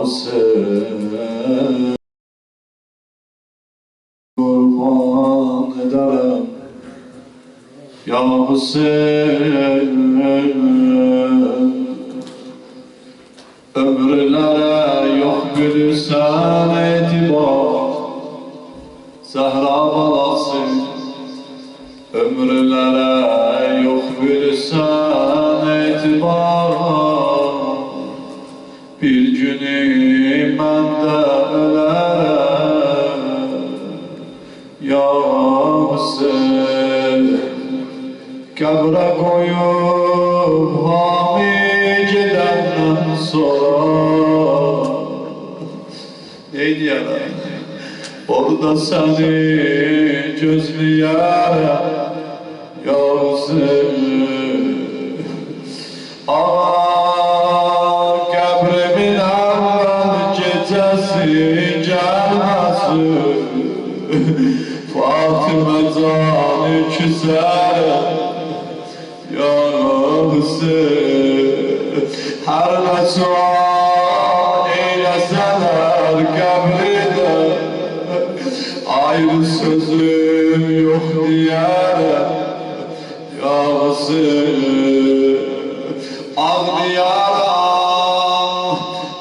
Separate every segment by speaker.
Speaker 1: Hüseyin kurban ederim ya Hüseyin. Ömürlere yok bilirsen etibar, Zehra balası. Ömürlere yok bilirsen etibar, bir günü mən də ölərəm ya Hüseyin. Qəbrə qoyub hami gedəndən sonra neyləyərəm? Orada səni gözləyərəm ya Hüseyin. Qəbrimin əvvəl gecəsi gəlməsin, Fatimə canı küsərəm ya Hüseyin. Hər nə sual eyləsələr qəbridə, ayrı sözüm yox deyərəm ya Hüseyin. Ağlayaram,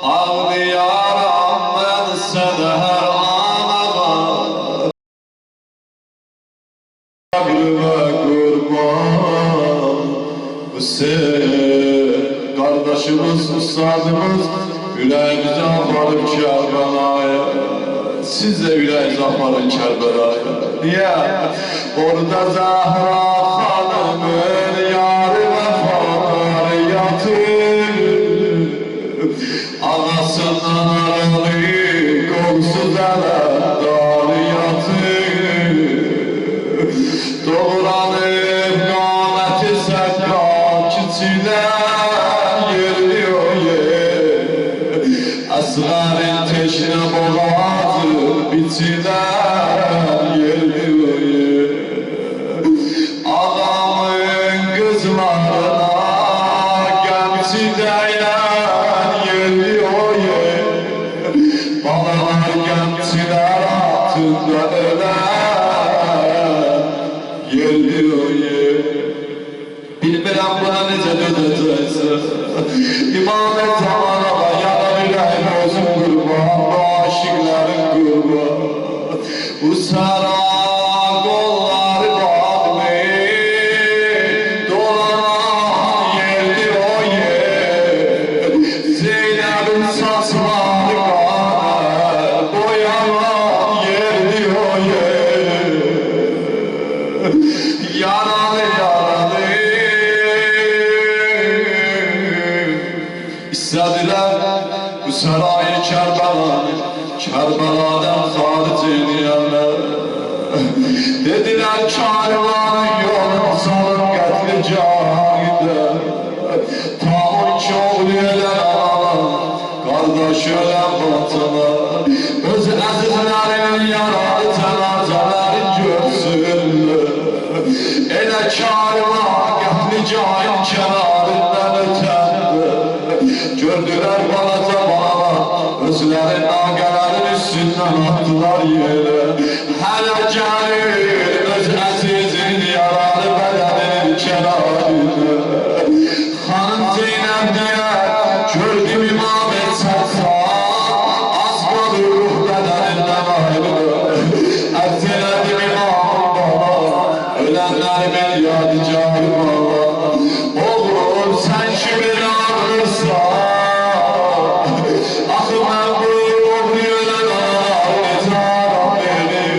Speaker 1: ağlayaram mən sənə hər anağa, qəbrimə qurban Hüseyin. Qardaşımız, ustadımız ürəyimizi aparıb Kərbəlaya, siz də ürəyinizi aparın Kərbəlaya. Niyə? Orada Zəhra xanımın yarı vəfalar yatır, anasından ayrılıb qolsuz ələmdar yatır. Doğranıb qaməti səqqal kiçilər yerliyor yer, əsğərin teşnə boğazı biçilər yerliyor yer. Ağamın qızlarına gəmçi dəyən yerliyor yer, balalar gəmçilər altında ölən yerliyor yer. Bilmirəm buna necə dönəcəksin, İmamət zamanağa yanar ürəyim özüm qurban, aşıqların qurban. Bu sara qolları bağlayıb dolanan yerli o yer, Zeynəbin saçları qanər boyanan yerli o yer. Yaralı yaralı istədilər bu sarayı Kərbəlanı, Kərbəladan xaric eləyərlər. Dedilər karvanın yolunu salıb qətli cahide, Tahir ki oğlu ölən analar, qardaş ölən bacılar, öz əzizlərinin yaralı cənazələrin görsünlər. Elə karvan qətli cahil kənarından ötəndə, gördülər balaca balalar, özlərin naqələrin üstündən atdılar yerə. Hələ gəlir öz əzizin yaralı bədənin kənarında. Xanım Zeynəb deyər, gördüm İmamət sərsan, az qalır ruh bədənindən ayrılır. Ərz elədim İmam baba, ölənlərimin yadigarı baba. Oğlum sən kimin ağrırsan, axı mən bu oğlu ölən ağrı necə aram verir.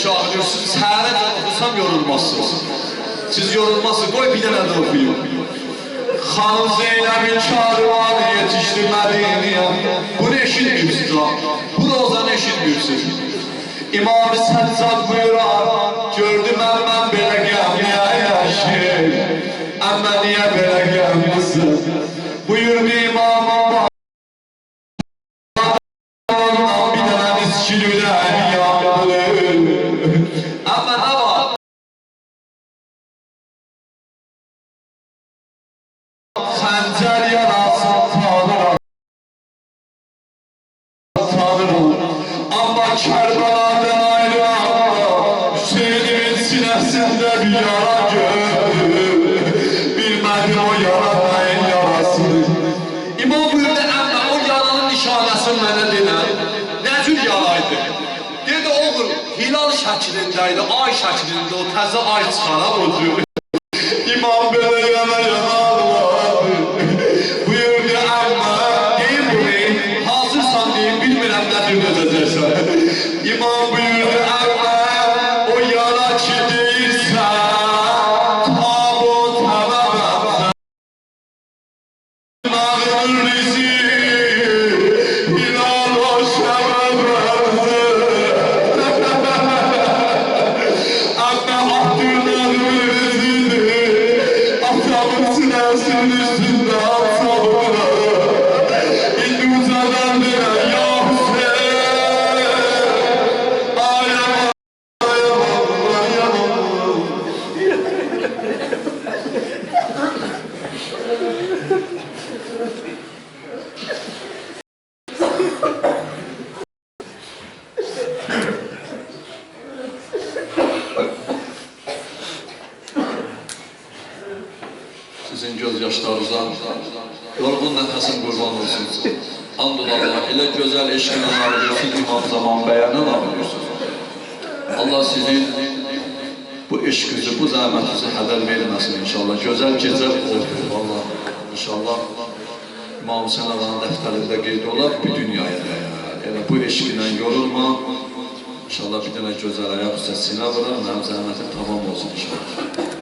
Speaker 1: şah ediyorsunuz, səhərə can oxusam yorulmazsınız. Siz yorulmazsınız, qoy bir dənə də oxuyum. Xanım Zeynəbin karvanı yetişdi Mədiniyə. Bunu eşitmiyorsunuz ha, bu rozanı eşitmiyorsunuz. İmam-ı Səccad buyurar, gördüm mən belə qəmliyə yaşayır. Əmmə niyə belə qəmlisin? Buyurdu imamım var. Bir dənə miskilülər yandı. Əmmə nə var? Xəncər yarasın tanırım. Amma Kərbəladan ayrı Hüseynimin sinəsində bir yara gördüm. Bilmədim o yara nəyin yarasıdır. İmam buyurdu, əmmə o yaranın nişanəsi mənə denər. Nə cür yaraydı? Dedi, oğul, hilal şəklindəydi, ay şəklində, o təzə ay çıxara o cür. İmam belə yana yanarlar. Buyurdu, əmmə, deyim bunu, hazırsan deyim, bilmirəm nədir dözəcəksən. İmam buyurdu, əmmə, o yara ki deyirsən, tabut həməməm. Nağın rizi, hilal o şəməməm. Əmmə, ahdırlar rizidir, atamın sinəsinin üstündə atamına. İndi ucadan deyən, ya Hüseyin, ayamam, ayamam, ayamam. Sizin göz yaşlarınıza, yorğun nəfəsin qurban olsun. AndolAllah, elə gözəl eşqinə alıyorsunuz, İmam Zaman bəyanı alıyorsunuz. Allah sizin bu eşqinizi, bu zəhmətinizi hədər verməsin inşallah. Gözəl gecə oldu, Allah. İnşallah İmam Hüseyin Ağanın dəftərində qeyd olar, bir dünyaya dəyər. Yəni bu eşqinə yorulma. İnşallah bir dənə gözəl ayaq üstə sinə vurur, mənim zəhmətim tamam olsun inşallah.